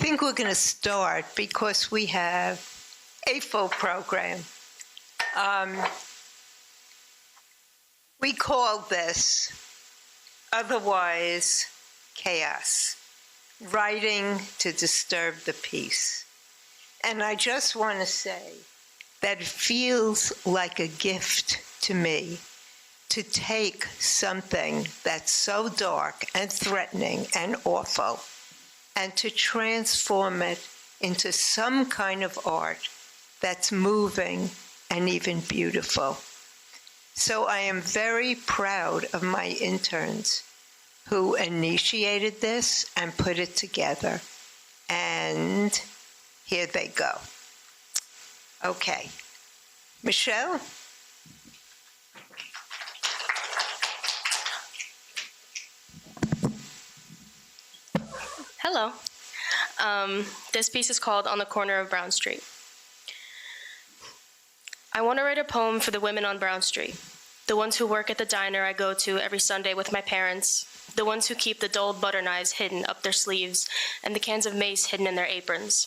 think we're going to start because we have a full program. We call this, otherwise, chaos, writing to disturb the peace. And I just want to say that it feels like a gift to me to take something that's so dark and threatening and awful and to transform it into some kind of art that's moving and even beautiful. So I am very proud of my interns who initiated this and put it together. And here they go. Okay. Michelle? Hello. This piece is called On the Corner of Brown Street. I want to write a poem for the women on Brown Street, the ones who work at the diner I go to every Sunday with my parents, the ones who keep the dulled butter knives hidden up their sleeves and the cans of mace hidden in their aprons.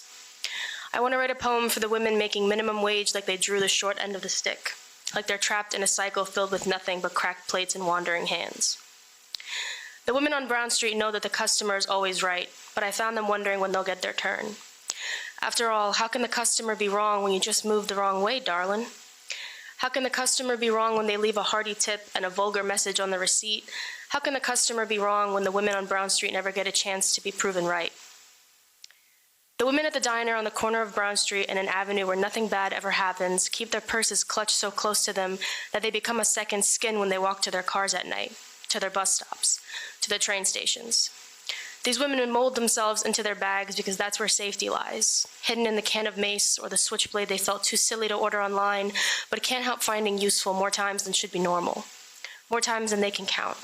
I want to write a poem for the women making minimum wage like they drew the short end of the stick, like they're trapped in a cycle filled with nothing but cracked plates and wandering hands. The women on Brown Street know that the customer is always right, but I found them wondering when they'll get their turn. After all, how can the customer be wrong when you just moved the wrong way, darling? How can the customer be wrong when they leave a hearty tip and a vulgar message on the receipt? How can the customer be wrong when the women on Brown Street never get a chance to be proven right? The women at the diner on the corner of Brown Street and an avenue where nothing bad ever happens keep their purses clutched so close to them that they become a second skin when they walk to their cars at night, to their bus stops, to their train stations. These women mold themselves into their bags because that's where safety lies, hidden in the can of mace or the switchblade they felt too silly to order online, but can't help finding useful more times than should be normal, more times than they can count.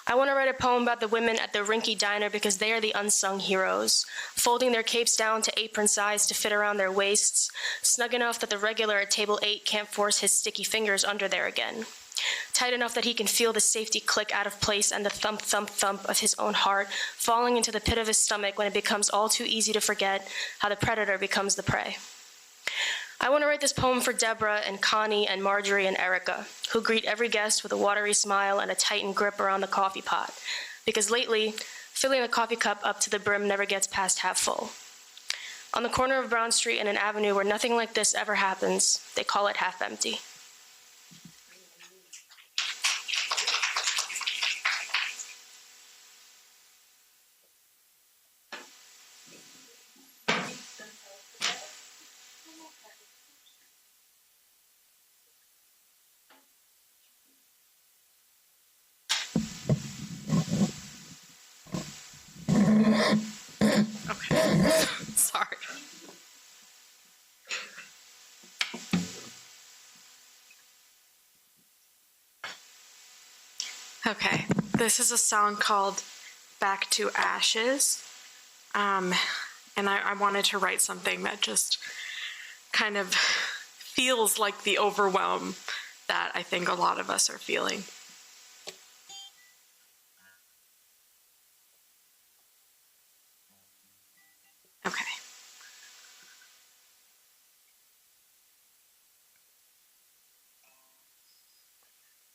I want to write a poem about the women at the rinky diner because they are the unsung heroes, folding their capes down to apron size to fit around their waists, snug enough that the regular at table 8 can't force his sticky fingers under there again, tight enough that he can feel the safety click out of place and the thump, thump, thump of his own heart falling into the pit of his stomach when it becomes all too easy to forget how the predator becomes the prey. I want to write this poem for Deborah and Connie and Marjorie and Erica, who greet every guest with a watery smile and a tightened grip around the coffee pot, because lately, filling the coffee cup up to the brim never gets past half full. On the corner of Brown Street and an avenue where nothing like this ever happens, they call it half empty. Okay, sorry. Okay, this is a song called Back to Ashes, and I wanted to write something that just kind of feels like the overwhelm that I think a lot of us are feeling. Okay.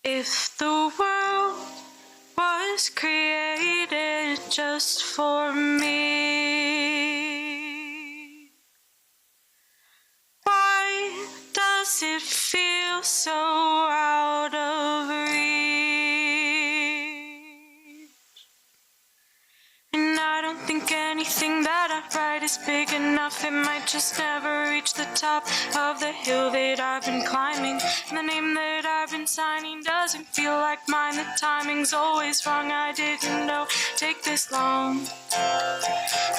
If the world was created just for me, why does it feel so out of reach? And I don't think anything that I write is big enough. It might just never reach the top of the hill that I've been climbing. And the name that I've been signing doesn't feel like mine. The timing's always wrong. I didn't know take this long.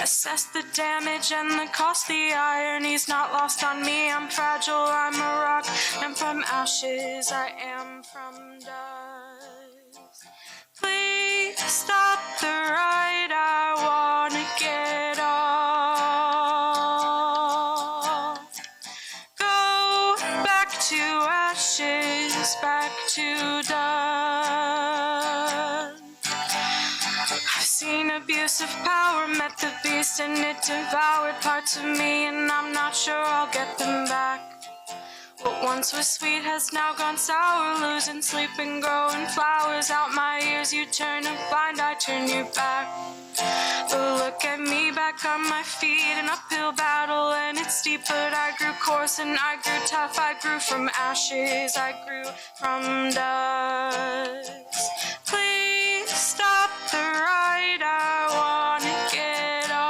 Assess the damage and the cost. The irony's not lost on me. I'm fragile, I'm a rock. I'm from ashes, I am from dust. Please stop the ride, I wanna get off. Go back to ashes, back to dust. I've seen abuse of power, met the beast and it devoured parts of me, and I'm not sure I'll get them back. What once was sweet has now gone sour, losing sleep and growing flowers out my ears. You turn a blind eye, turn your back. But look at me back on my feet, an uphill battle and it's steep, but I grew coarse and I grew tough. I grew from ashes, I grew from dust. Please stop the ride, I wanna get on.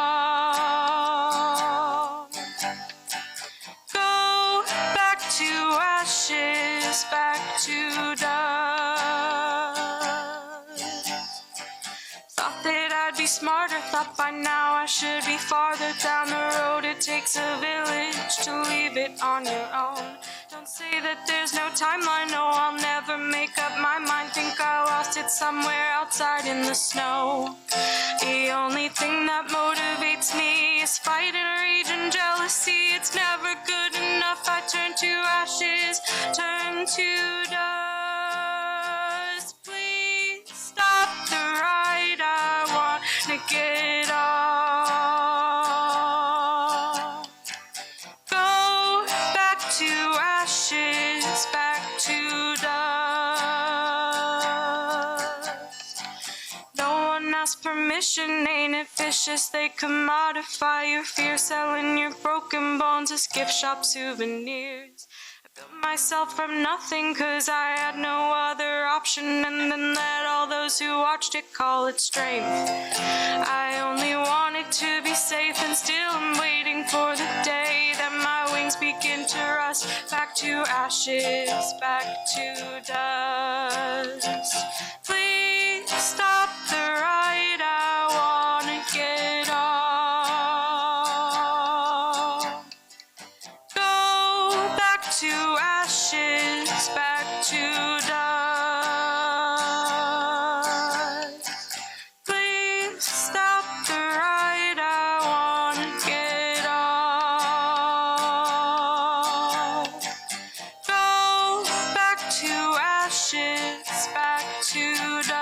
Go back to ashes, back to dust. Thought that I'd be smarter, thought by now I should be farther down the road. It takes a village to leave it on your own. Don't say that there's no timeline, no, I'll never make up my mind. Think I lost it somewhere outside in the snow. The only thing that motivates me is fight and rage and jealousy. It's never good enough, I turn to ashes, turn to dust. Please stop the ride, I want to get off. Go back to ashes, back to dust. No one asked permission, ain't it vicious? They commodify your fear, selling your broken bones as gift shop souvenirs. I built myself from nothing cause I had no other option, and then let all those who watched it call it strength. I only wanted to be safe, and still I'm waiting for the day that my wings begin to rust. Back to ashes, back to dust. Please stop the ride, I wanna get off. Go back to ashes, back to dust. Please stop the ride, I wanna get off. Go back to ashes, back to dust,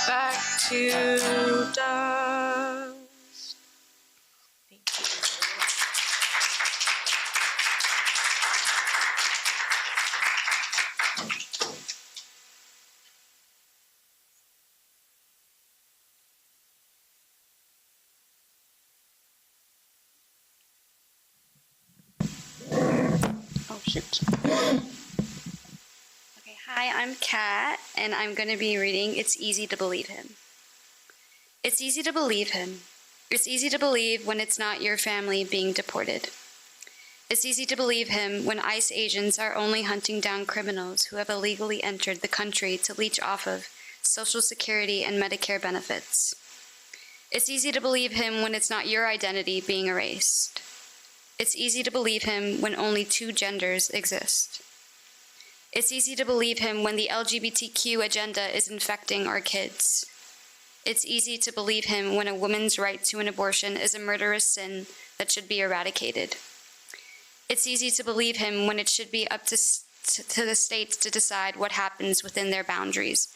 back to dust. Oh, shoot. Okay, hi, I'm Kat, and I'm going to be reading It's Easy to Believe Him. It's easy to believe him. It's easy to believe when it's not your family being deported. It's easy to believe him when ICE agents are only hunting down criminals who have illegally entered the country to leech off of Social Security and Medicare benefits. It's easy to believe him when it's not your identity being erased. It's easy to believe him when only two genders exist. It's easy to believe him when the LGBTQ agenda is infecting our kids. It's easy to believe him when a woman's right to an abortion is a murderous sin that should be eradicated. It's easy to believe him when it should be up to the states to decide what happens within their boundaries.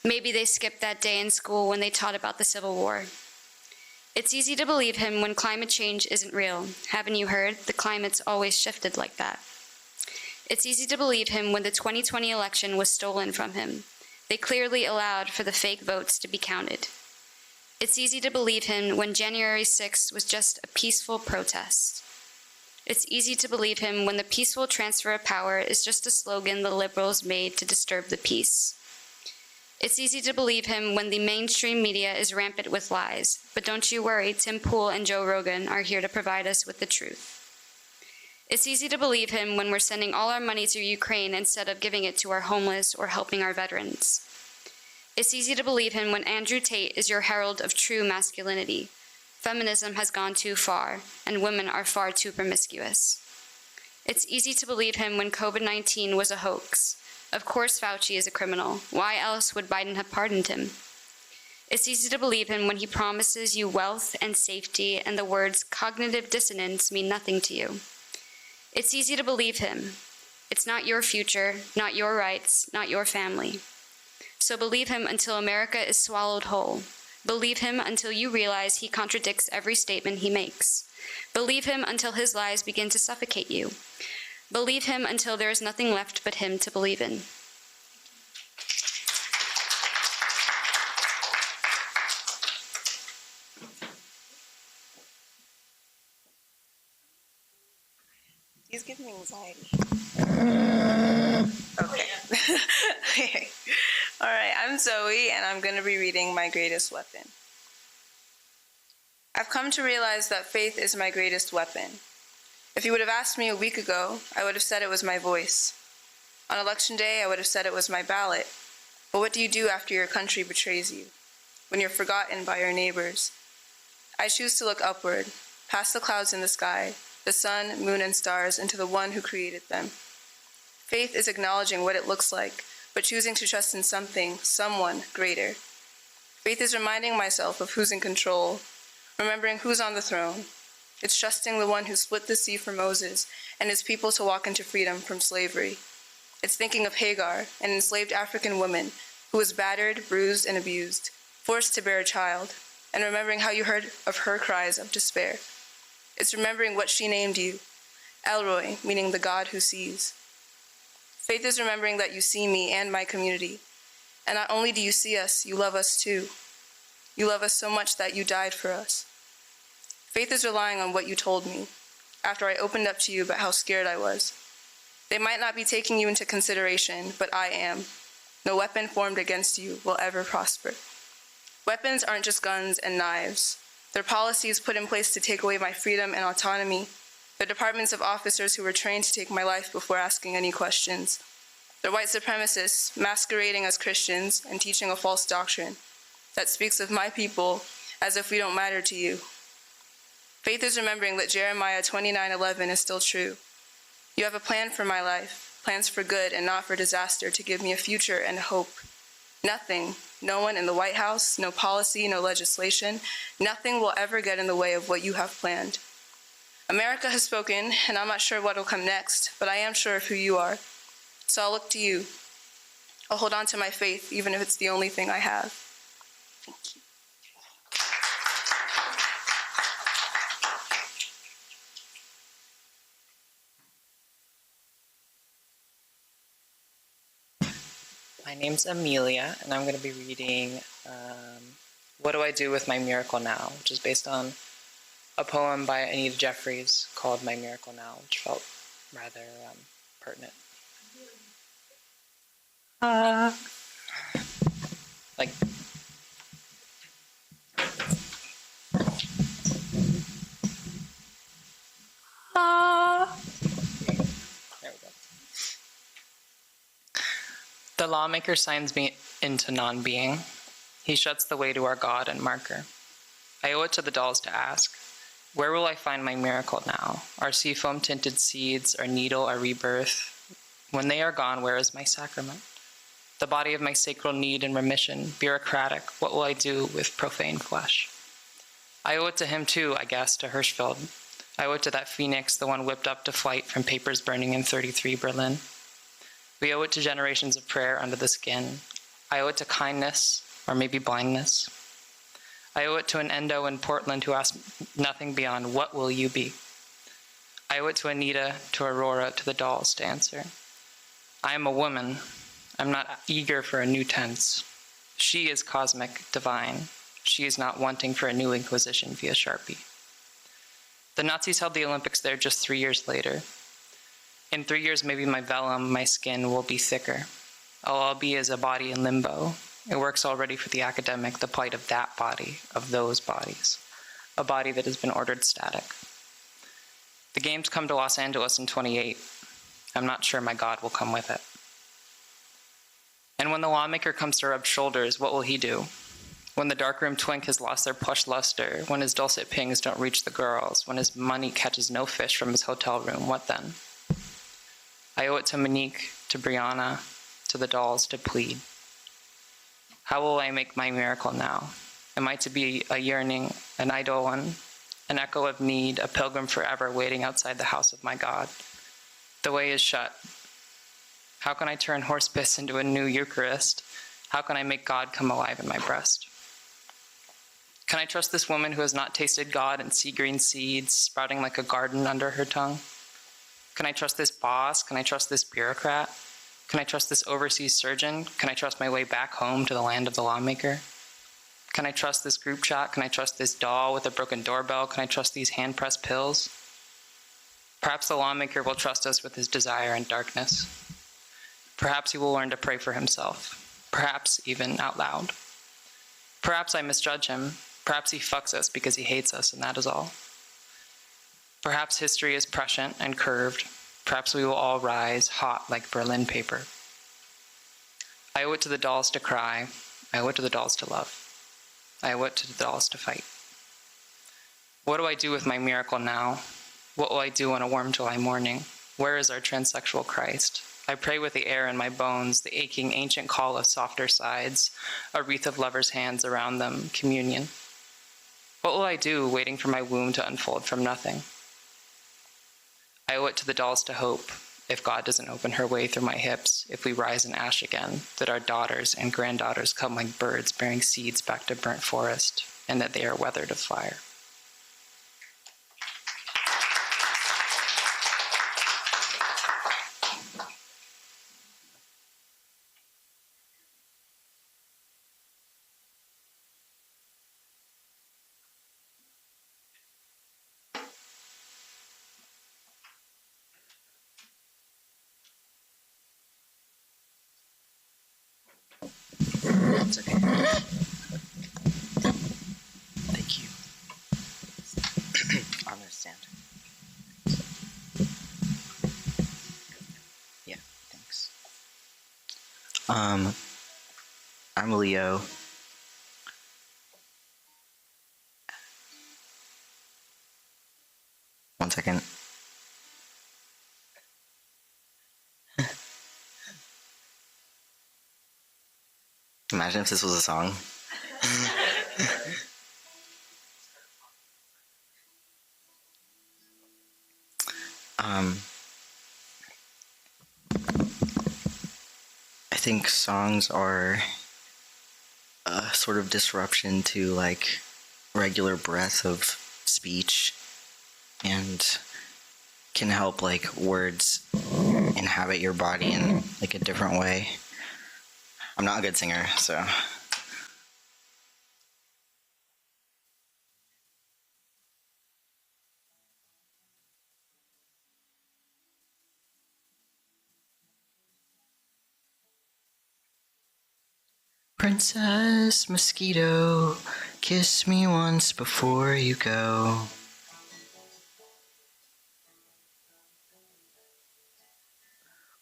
Maybe they skipped that day in school when they taught about the Civil War. It's easy to believe him when climate change isn't real. Haven't you heard? The climate's always shifted like that. It's easy to believe him when the 2020 election was stolen from him. They clearly allowed for the fake votes to be counted. It's easy to believe him when January 6th was just a peaceful protest. It's easy to believe him when the peaceful transfer of power is just a slogan the liberals made to disturb the peace. It's easy to believe him when the mainstream media is rampant with lies, but don't you worry, Tim Pool and Joe Rogan are here to provide us with the truth. It's easy to believe him when we're sending all our money to Ukraine instead of giving it to our homeless or helping our veterans. It's easy to believe him when Andrew Tate is your herald of true masculinity. Feminism has gone too far, and women are far too promiscuous. It's easy to believe him when COVID-19 was a hoax. Of course Fauci is a criminal. Why else would Biden have pardoned him? It's easy to believe him when he promises you wealth and safety and the words cognitive dissonance mean nothing to you. It's easy to believe him. It's not your future, not your rights, not your family. So believe him until America is swallowed whole. Believe him until you realize he contradicts every statement he makes. Believe him until his lies begin to suffocate you. Believe him until there is nothing left but him to believe in. These give me anxiety. Okay. All right, I'm Zoe, and I'm going to be reading My Greatest Weapon. I've come to realize that faith is my greatest weapon. If you would have asked me a week ago, I would have said it was my voice. On election day, I would have said it was my ballot. But what do you do after your country betrays you? When you're forgotten by your neighbors? I choose to look upward, past the clouds in the sky, the sun, moon, and stars, into the one who created them. Faith is acknowledging what it looks like, but choosing to trust in something, someone greater. Faith is reminding myself of who's in control, remembering who's on the throne. It's trusting the one who split the sea for Moses and his people to walk into freedom from slavery. It's thinking of Hagar, an enslaved African woman who was battered, bruised, and abused, forced to bear a child, and remembering how you heard of her cries of despair. It's remembering what she named you, Elroy, meaning the God who sees. Faith is remembering that you see me and my community, and not only do you see us, you love us too. You love us so much that you died for us. Faith is relying on what you told me, after I opened up to you about how scared I was. They might not be taking you into consideration, but I am. No weapon formed against you will ever prosper. Weapons aren't just guns and knives. They're policies put in place to take away my freedom and autonomy. They're departments of officers who were trained to take my life before asking any questions. They're white supremacists masquerading as Christians and teaching a false doctrine that speaks of my people as if we don't matter to you. Faith is remembering that Jeremiah 29:11 is still true. You have a plan for my life, plans for good and not for disaster, to give me a future and hope. Nothing, no one in the White House, no policy, no legislation, nothing will ever get in the way of what you have planned. America has spoken, and I'm not sure what will come next, but I am sure of who you are. So I'll look to you. I'll hold on to my faith, even if it's the only thing I have. Thank you. My name's Amelia, and I'm going to be reading What Do I Do with My Miracle Now, which is based on a poem by Anita Jeffries called My Miracle Now, which felt rather pertinent. Like, there we go. The lawmaker signs me into non-being. He shuts the way to our God and marker. I owe it to the dolls to ask, where will I find my miracle now? Our seafoam-tinted seeds, our needle, our rebirth. When they are gone, where is my sacrament? The body of my sacral need and remission, bureaucratic, what will I do with profane flesh? I owe it to him too, I guess, to Hirschfeld. I owe it to that phoenix, the one whipped up to flight from papers burning in 33 Berlin. We owe it to generations of prayer under the skin. I owe it to kindness, or maybe blindness. I owe it to an endo in Portland who asked nothing beyond, what will you be? I owe it to Anita, to Aurora, to the dolls to answer. I am a woman. I'm not eager for a new tense. She is cosmic, divine. She is not wanting for a new inquisition via Sharpie. The Nazis held the Olympics there just 3 years later. In 3 years, maybe my vellum, my skin, will be thicker. All I'll be is a body in limbo. It works already for the academic, the plight of that body, of those bodies, a body that has been ordered static. The games come to Los Angeles in 28. I'm not sure my God will come with it. And when the lawmaker comes to rub shoulders, what will he do? When the darkroom twink has lost their plush luster, when his dulcet pings don't reach the girls, when his money catches no fish from his hotel room, what then? I owe it to Monique, to Brianna, to the dolls to plead. How will I make my miracle now? Am I to be a yearning, an eidolon, an echo of need, a pilgrim forever waiting outside the house of my God? The way is shut. How can I turn horse piss into a new Eucharist? How can I make God come alive in my breast? Can I trust this woman who has not tasted God and sea green seeds sprouting like a garden under her tongue? Can I trust this boss? Can I trust this bureaucrat? Can I trust this overseas surgeon? Can I trust my way back home to the land of the lawmaker? Can I trust this group chat? Can I trust this doll with a broken doorbell? Can I trust these hand-pressed pills? Perhaps the lawmaker will trust us with his desire and darkness. Perhaps he will learn to pray for himself, perhaps even out loud. Perhaps I misjudge him. Perhaps he fucks us because he hates us, and that is all. Perhaps history is prescient and curved. Perhaps we will all rise hot like Berlin paper. I owe it to the dolls to cry. I owe it to the dolls to love. I owe it to the dolls to fight. What do I do with my miracle now? What will I do on a warm July morning? Where is our transsexual Christ? I pray with the air in my bones, the aching ancient call of softer sides, a wreath of lovers' hands around them, communion. What will I do, waiting for my womb to unfold from nothing? I owe it to the dolls to hope, if God doesn't open her way through my hips, if we rise in ash again, that our daughters and granddaughters come like birds bearing seeds back to burnt forest, and that they are weathered of fire. It's okay. Thank you. I'm gonna stand. Yeah, thanks. I'm Leo. One second. Imagine if this was a song. I think songs are a sort of disruption to like regular breath of speech and can help like words inhabit your body in like a different way. I'm not a good singer, so. Princess Mosquito, kiss me once before you go.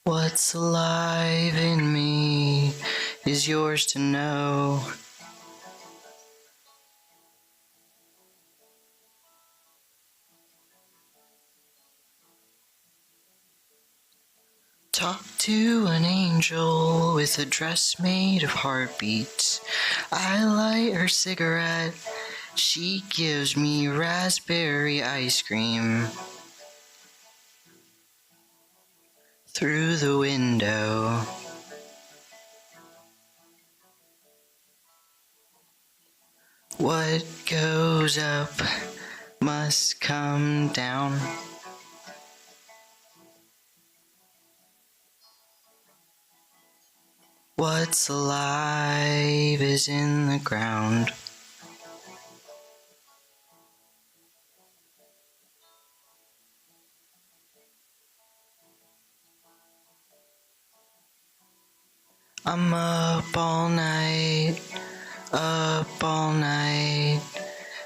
What's alive in me is yours to know. Talk to an angel with a dress made of heartbeats. I light her cigarette. She gives me raspberry ice cream. Through the window. What goes up must come down. What's alive is in the ground. I'm up all night,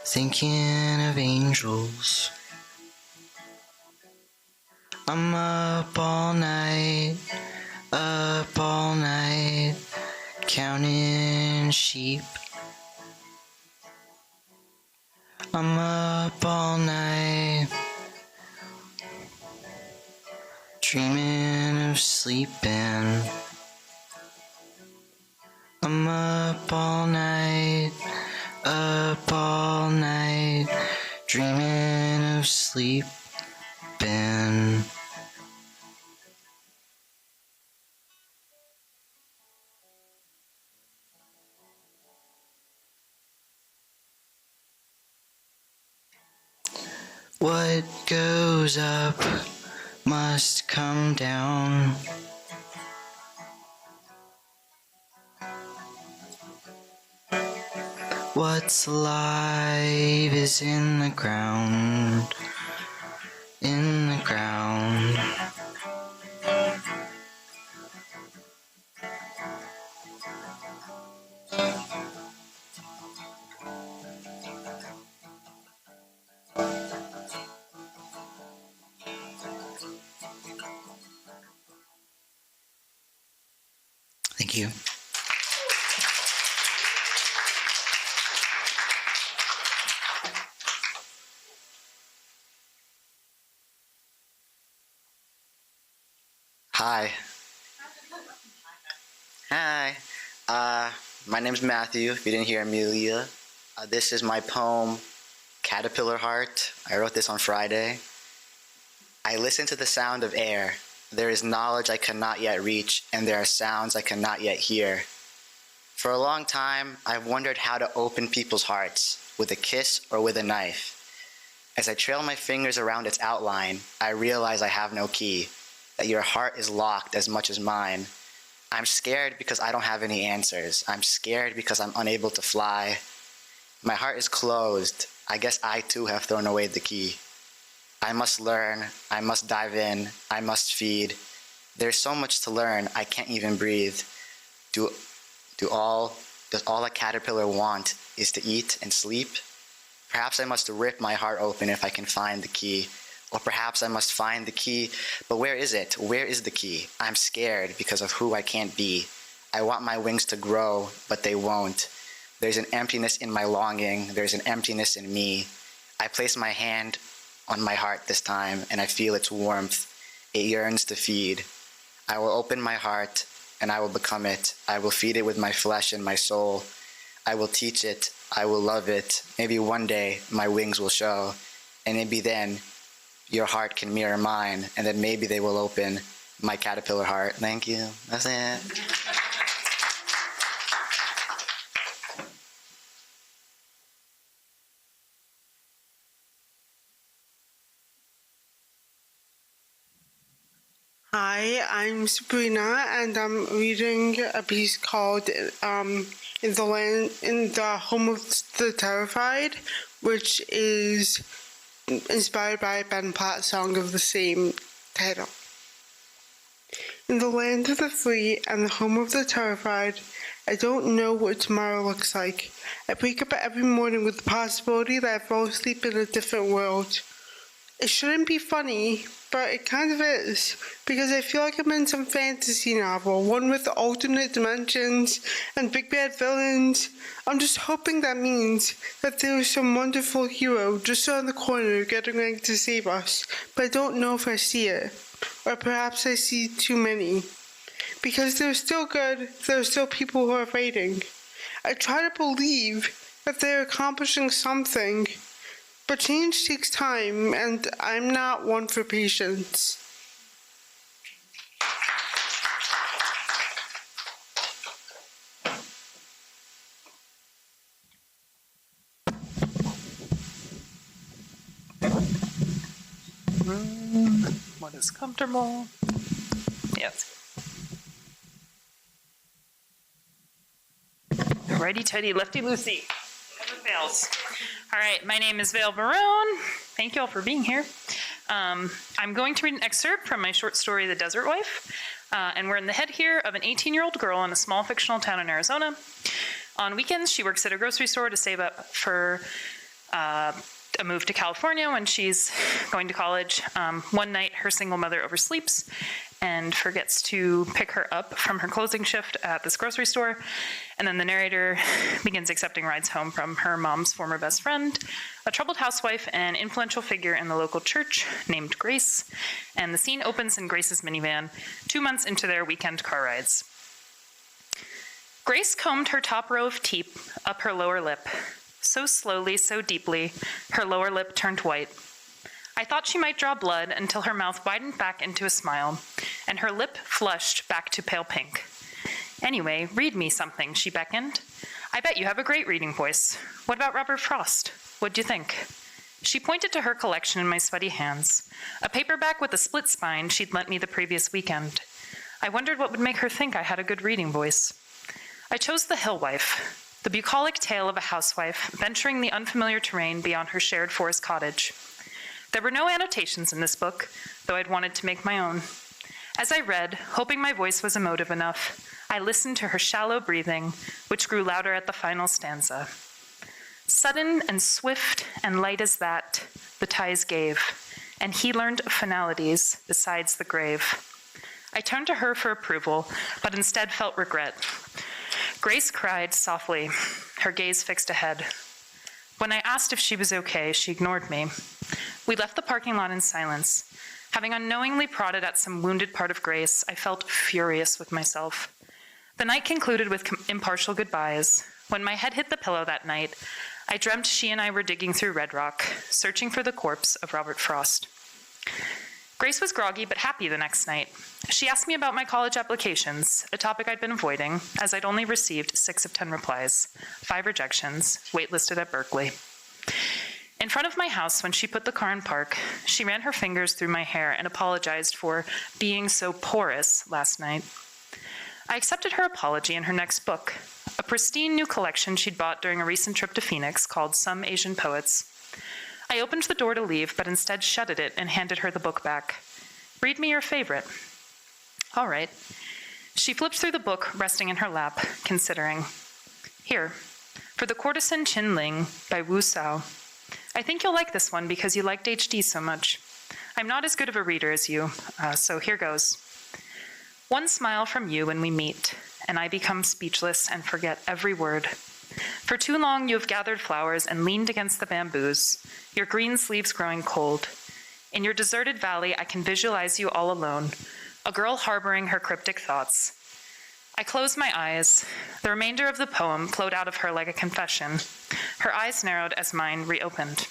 thinking of angels. I'm up all night, counting sheep. I'm up all night, dreaming of sleeping. I'm up all night, dreaming of sleeping. What goes up must come down. What's alive is in the ground, in the ground. Thank you. Hi. Hi. My name's Matthew, if you didn't hear Amelia. This is my poem, Caterpillar Heart. I wrote this on Friday. I listen to the sound of air. There is knowledge I cannot yet reach, and there are sounds I cannot yet hear. For a long time, I've wondered how to open people's hearts, with a kiss or with a knife. As I trail my fingers around its outline, I realize I have no key, that your heart is locked as much as mine. I'm scared because I don't have any answers. I'm scared because I'm unable to fly. My heart is closed. I guess I too have thrown away the key. I must learn. I must dive in. I must feed. There's so much to learn. I can't even breathe. Does all a caterpillar want is to eat and sleep? Perhaps I must rip my heart open if I can find the key. Or perhaps I must find the key, but where is it? Where is the key? I'm scared because of who I can't be. I want my wings to grow, but they won't. There's an emptiness in my longing. There's an emptiness in me. I place my hand on my heart this time, and I feel its warmth. It yearns to feed. I will open my heart, and I will become it. I will feed it with my flesh and my soul. I will teach it. I will love it. Maybe one day my wings will show, and maybe then your heart can mirror mine, and then maybe they will open my caterpillar heart. Thank you. That's it. Hi, I'm Sabrina, and I'm reading a piece called "In the Home of the Terrified," which is inspired by a Ben Platt song of the same title. In the land of the free and the home of the terrified, I don't know what tomorrow looks like. I wake up every morning with the possibility that I fall asleep in a different world. It shouldn't be funny, but it kind of is, because I feel like I'm in some fantasy novel, one with alternate dimensions and big bad villains. I'm just hoping that means that there is some wonderful hero just around the corner getting ready to save us, but I don't know if I see it. Or perhaps I see too many. Because they're still good, there are still people who are fighting. I try to believe that they're accomplishing something, but change takes time, and I'm not one for patience. What is comfortable? Yes. Righty tighty, lefty loosey. Never fails. All right, my name is Vale Barone. Thank you all for being here. I'm going to read an excerpt from my short story, The Desert Wife. And we're in the head here of an 18-year-old girl in a small fictional town in Arizona. On weekends, she works at a grocery store to save up for a move to California when she's going to college. One night, her single mother oversleeps and forgets to pick her up from her closing shift at this grocery store. And then the narrator begins accepting rides home from her mom's former best friend, a troubled housewife and influential figure in the local church named Grace. And the scene opens in Grace's minivan, 2 months into their weekend car rides. Grace combed her top row of teeth up her lower lip. So slowly, so deeply, her lower lip turned white. I thought she might draw blood until her mouth widened back into a smile, and her lip flushed back to pale pink. Anyway, read me something, she beckoned. I bet you have a great reading voice. What about Robert Frost? What'd you think? She pointed to her collection in my sweaty hands, a paperback with a split spine she'd lent me the previous weekend. I wondered what would make her think I had a good reading voice. I chose The Hill Wife, the bucolic tale of a housewife venturing the unfamiliar terrain beyond her shared forest cottage. There were no annotations in this book, though I'd wanted to make my own. As I read, hoping my voice was emotive enough, I listened to her shallow breathing, which grew louder at the final stanza. Sudden and swift and light as that, the ties gave, and he learned of finalities besides the grave. I turned to her for approval, but instead felt regret. Grace cried softly, her gaze fixed ahead. When I asked if she was okay, she ignored me. We left the parking lot in silence. Having unknowingly prodded at some wounded part of Grace, I felt furious with myself. The night concluded with impartial goodbyes. When my head hit the pillow that night, I dreamt she and I were digging through Red Rock, searching for the corpse of Robert Frost. Grace was groggy but happy the next night. She asked me about my college applications, a topic I'd been avoiding, as I'd only received 6 of 10 replies, 5 rejections, waitlisted at Berkeley. In front of my house, when she put the car in park, she ran her fingers through my hair and apologized for being so porous last night. I accepted her apology in her next book, a pristine new collection she'd bought during a recent trip to Phoenix called Some Asian Poets. I opened the door to leave, but instead shuttered it and handed her the book back. Read me your favorite. All right. She flipped through the book, resting in her lap, considering. Here, For the Courtesan Chin Ling by Wu Sao. I think you'll like this one because you liked HD so much. I'm not as good of a reader as you, so here goes. One smile from you when we meet, and I become speechless and forget every word. For too long you have gathered flowers and leaned against the bamboos, your green sleeves growing cold. In your deserted valley, I can visualize you all alone, a girl harboring her cryptic thoughts. I close my eyes. The remainder of the poem flowed out of her like a confession. Her eyes narrowed as mine reopened.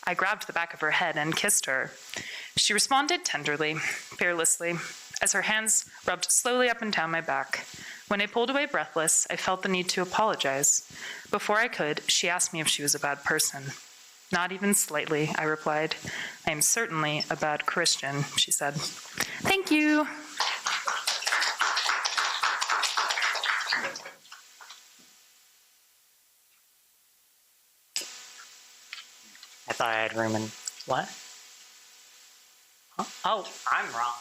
I grabbed the back of her head and kissed her. She responded tenderly, fearlessly, as her hands rubbed slowly up and down my back. When I pulled away breathless, I felt the need to apologize. Before I could, she asked me if she was a bad person. Not even slightly, I replied. I am certainly a bad Christian, she said. Thank you. I thought I had room in... What? Huh? Oh, I'm wrong.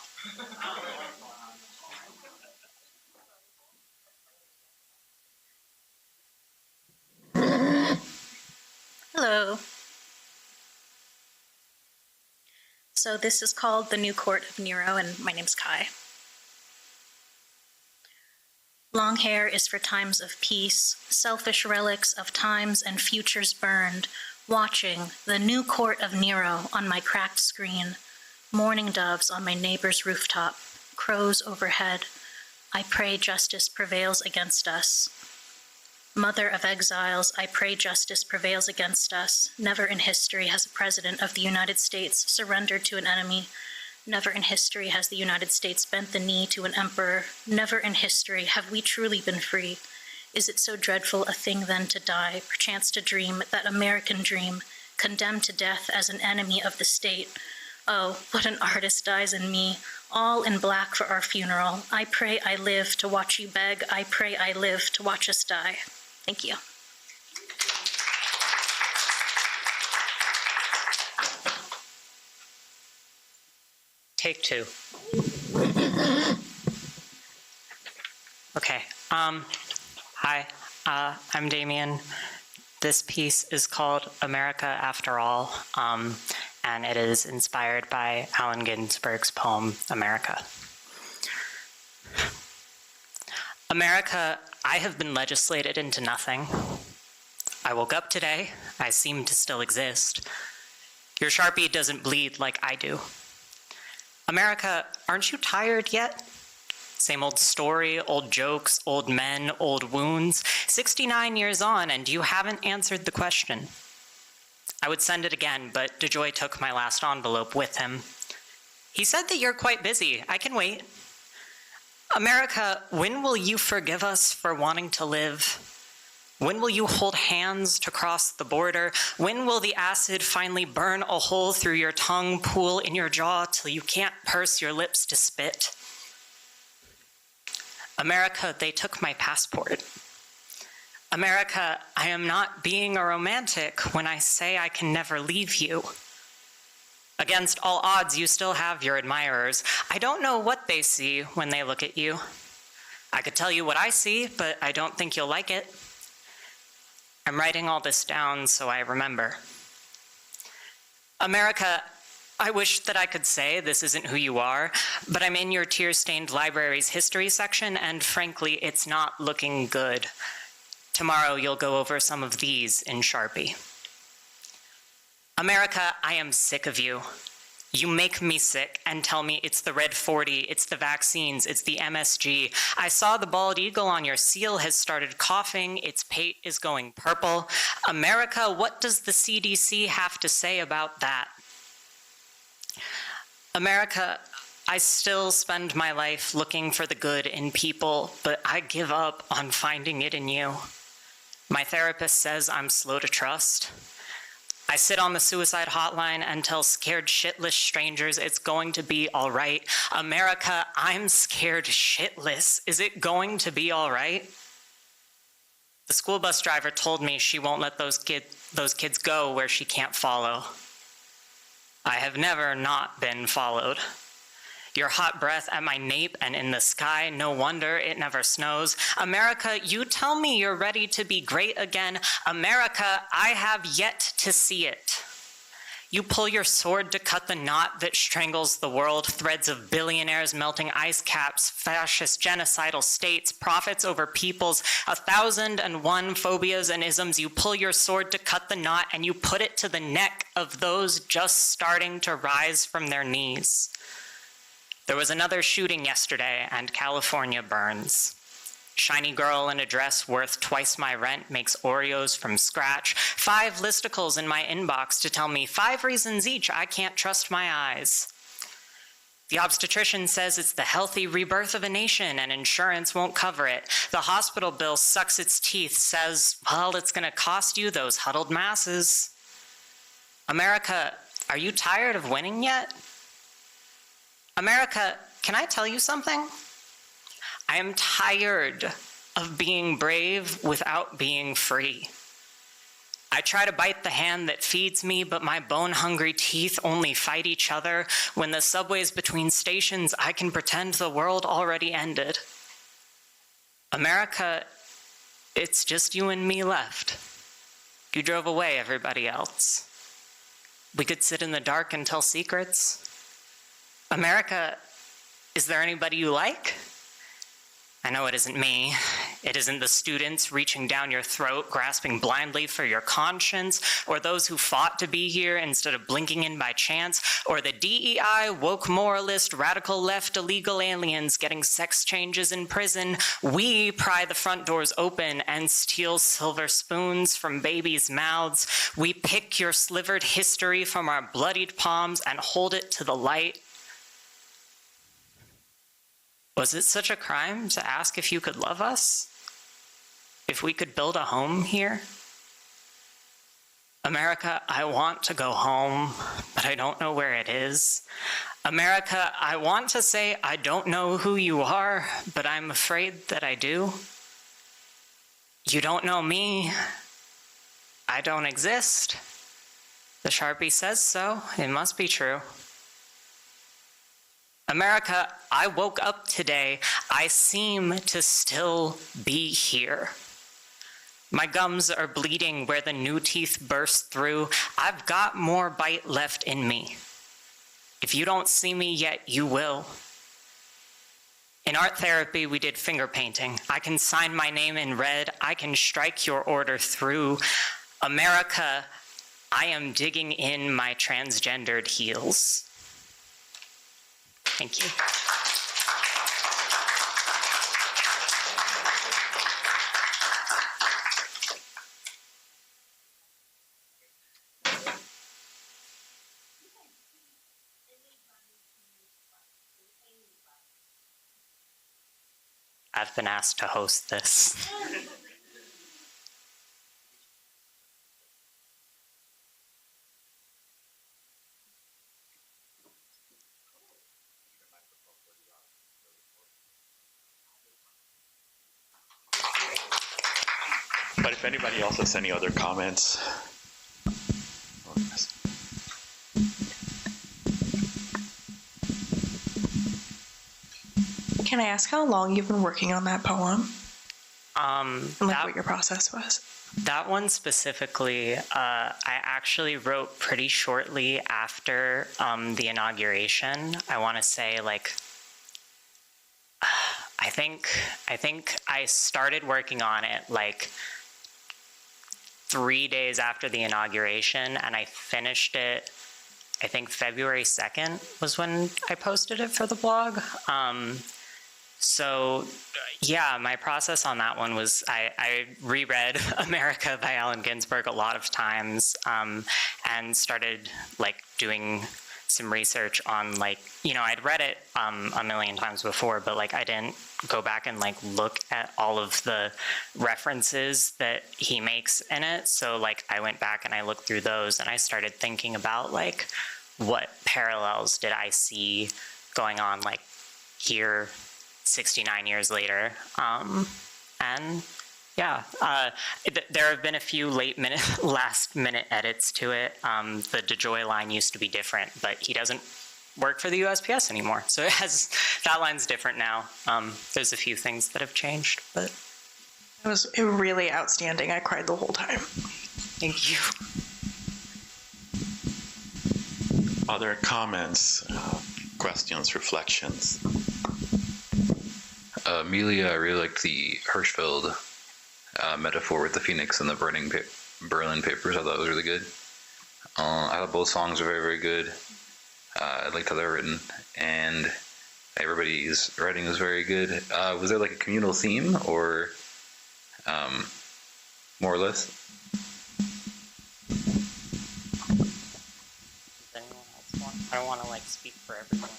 Hello. So this is called The New Court of Nero, and my name's Kai. Long hair is for times of peace, selfish relics of times and futures burned, watching the new court of Nero on my cracked screen, mourning doves on my neighbor's rooftop, crows overhead. I pray justice prevails against us. Mother of exiles, I pray justice prevails against us. Never in history has a president of the United States surrendered to an enemy. Never in history has the United States bent the knee to an emperor. Never in history have we truly been free. Is it so dreadful a thing then to die, perchance to dream that American dream, condemned to death as an enemy of the state? Oh, what an artist dies in me, all in black for our funeral. I pray I live to watch you beg. I pray I live to watch us die. Thank you. Take 2. Okay. Hi, I'm Damien. This piece is called America After All, and it is inspired by Allen Ginsberg's poem, America. America, I have been legislated into nothing. I woke up today. I seem to still exist. Your Sharpie doesn't bleed like I do. America, aren't you tired yet? Same old story, old jokes, old men, old wounds. 69 years on, and you haven't answered the question. I would send it again, but DeJoy took my last envelope with him. He said that you're quite busy. I can wait. America, when will you forgive us for wanting to live? When will you hold hands to cross the border? When will the acid finally burn a hole through your tongue, pool in your jaw till you can't purse your lips to spit? America, they took my passport. America, I am not being a romantic when I say I can never leave you. Against all odds, you still have your admirers. I don't know what they see when they look at you. I could tell you what I see, but I don't think you'll like it. I'm writing all this down so I remember. America, I wish that I could say this isn't who you are, but I'm in your tear-stained library's history section, and frankly, it's not looking good. Tomorrow, you'll go over some of these in Sharpie. America, I am sick of you. You make me sick and tell me it's the red 40, it's the vaccines, it's the MSG. I saw the bald eagle on your seal has started coughing, its pate is going purple. America, what does the CDC have to say about that? America, I still spend my life looking for the good in people, but I give up on finding it in you. My therapist says I'm slow to trust. I sit on the suicide hotline and tell scared shitless strangers it's going to be all right. America, I'm scared shitless. Is it going to be all right? The school bus driver told me she won't let those kids go where she can't follow. I have never not been followed. Your hot breath at my nape and in the sky, no wonder it never snows. America, you tell me you're ready to be great again. America, I have yet to see it. You pull your sword to cut the knot that strangles the world, threads of billionaires melting ice caps, fascist genocidal states, profits over peoples, 1,001 phobias and isms. You pull your sword to cut the knot and you put it to the neck of those just starting to rise from their knees. There was another shooting yesterday, and California burns. Shiny girl in a dress worth twice my rent makes Oreos from scratch. 5 listicles in my inbox to tell me 5 reasons each I can't trust my eyes. The obstetrician says it's the healthy rebirth of a nation and insurance won't cover it. The hospital bill sucks its teeth, says, well, it's gonna cost you those huddled masses. America, are you tired of winning yet? America, can I tell you something? I am tired of being brave without being free. I try to bite the hand that feeds me, but my bone-hungry teeth only fight each other. When the subway's between stations, I can pretend the world already ended. America, it's just you and me left. You drove away everybody else. We could sit in the dark and tell secrets. America, is there anybody you like? I know it isn't me. It isn't the students reaching down your throat, grasping blindly for your conscience, or those who fought to be here instead of blinking in by chance, or the DEI, woke moralist, radical left, illegal aliens getting sex changes in prison. We pry the front doors open and steal silver spoons from babies' mouths. We pick your slivered history from our bloodied palms and hold it to the light. Was it such a crime to ask if you could love us? If we could build a home here? America, I want to go home, but I don't know where it is. America, I want to say I don't know who you are, but I'm afraid that I do. You don't know me. I don't exist. The Sharpie says so. It must be true. America, I woke up today. I seem to still be here. My gums are bleeding where the new teeth burst through. I've got more bite left in me. If you don't see me yet, you will. In art therapy, we did finger painting. I can sign my name in red. I can strike your order through. America, I am digging in my transgendered heels. Thank you. I've been asked to host this. But if anybody else has any other comments. Can I ask how long you've been working on that poem? And like what your process was? That one specifically, I actually wrote pretty shortly after the inauguration. I want to say like, I think I started working on it like 3 days after the inauguration, and I finished it, I think February 2nd was when I posted it for the blog. So yeah, my process on that one was I reread America by Allen Ginsberg a lot of times, and started like doing some research on like, you know, I'd read it a million times before, but like I didn't go back and like look at all of the references that he makes in it. So like I went back and I looked through those and I started thinking about like what parallels did I see going on like here 69 years later. And yeah, there have been a few last minute edits to it. The DeJoy line used to be different, but he doesn't work for the USPS anymore. So that line's different now. There's a few things that have changed, but. It was really outstanding. I cried the whole time. Thank you. Other comments, questions, reflections? Amelia, I really liked the Hirschfeld metaphor with the phoenix and the burning Berlin papers. I thought it was really good. I thought both songs were very, very good. I liked how they were written, and everybody's writing was very good. Was there like a communal theme, or more or less? Does anyone else want? I don't want to like speak for everyone.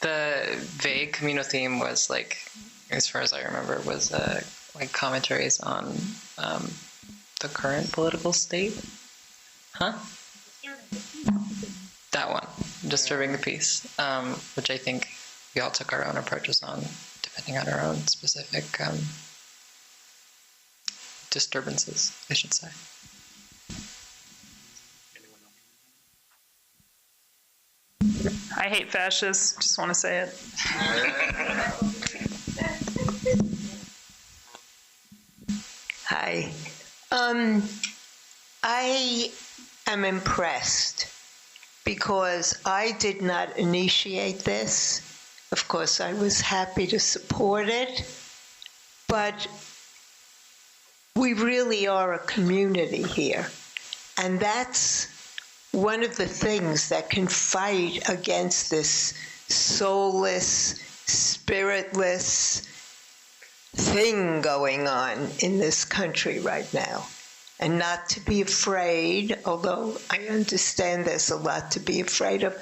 The vague communal theme was like, as far as I remember, was like commentaries on the current political state. Huh? That one, disturbing the peace, which I think we all took our own approaches on, depending on our own specific disturbances, I should say. I hate fascists. Just want to say it. Hi. I am impressed because I did not initiate this. Of course, I was happy to support it, but we really are a community here. And that's one of the things that can fight against this soulless, spiritless thing going on in this country right now. And not to be afraid, although I understand there's a lot to be afraid of,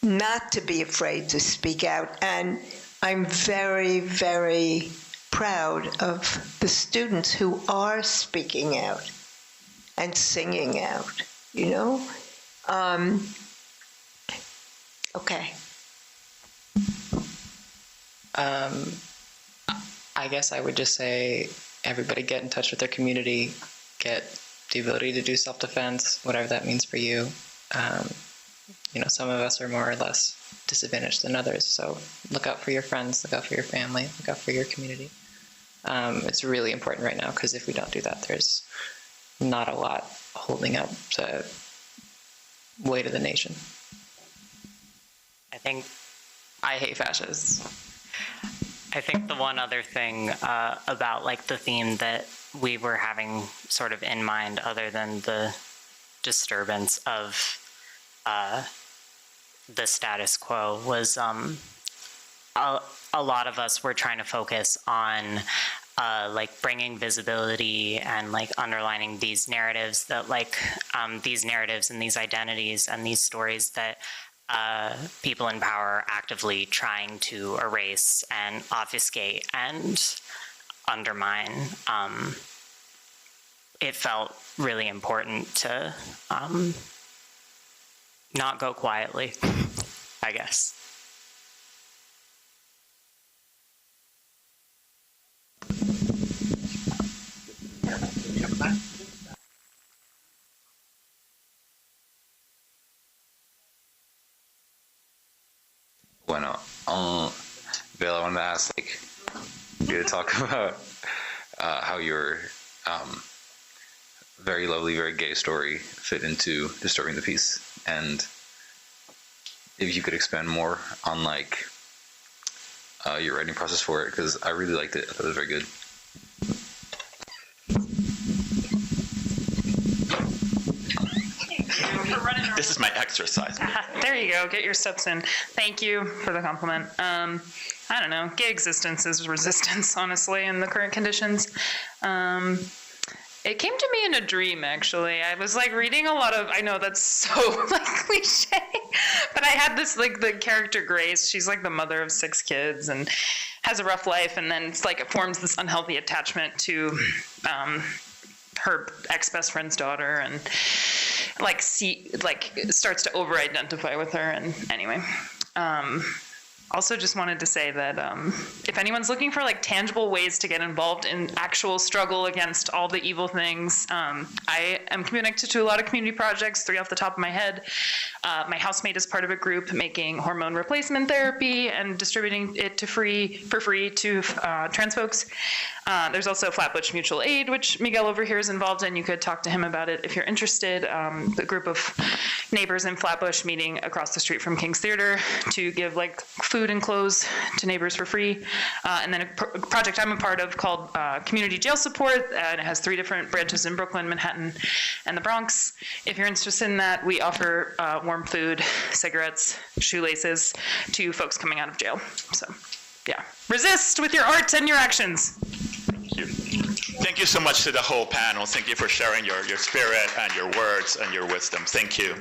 not to be afraid to speak out. And I'm very, very proud of the students who are speaking out and singing out, you know? Okay. I guess I would just say everybody get in touch with their community, get the ability to do self-defense, whatever that means for you. You know, some of us are more or less disadvantaged than others, so look out for your friends, look out for your family, look out for your community. It's really important right now, because if we don't do that, there's not a lot holding up the weight of the nation. I hate fascists. I think the one other thing about like the theme that we were having sort of in mind, other than the disturbance of the status quo, was a lot of us were trying to focus on like bringing visibility and like underlining these narratives that like these narratives and these identities and these stories that people in power are actively trying to erase and obfuscate and undermine. It felt really important to not go quietly, I guess. Bueno, Bill, I wanted to ask, like, you to talk about how your very lovely, very gay story fit into Disturbing the Peace, and if you could expand more on like your writing process for it, because I really liked it. I thought it was very good. This is my exercise. There you go. Get your steps in. Thank you for the compliment. I don't know. Gay existence is resistance, honestly, in the current conditions. It came to me in a dream, actually. I was like reading a lot of, I know that's so like cliche, but I had this like the character Grace. She's like the mother of 6 kids and has a rough life, and then it's like it forms this unhealthy attachment to her ex-best friend's daughter, and like starts to over-identify with her. And anyway, also just wanted to say that if anyone's looking for like tangible ways to get involved in actual struggle against all the evil things, I am connected to a lot of community projects, 3 off the top of my head. My housemate is part of a group making hormone replacement therapy and distributing it for free to trans folks. There's also Flatbush Mutual Aid, which Miguel over here is involved in. You could talk to him about it if you're interested. The group of neighbors in Flatbush meeting across the street from King's Theater to give like food and clothes to neighbors for free. And then a project I'm a part of called Community Jail Support, and it has 3 different branches in Brooklyn, Manhattan, and the Bronx. If you're interested in that, we offer warm food, cigarettes, shoelaces to folks coming out of jail. So, yeah. Resist with your art and your actions. Thank you so much to the whole panel. Thank you for sharing your spirit and your words and your wisdom. Thank you.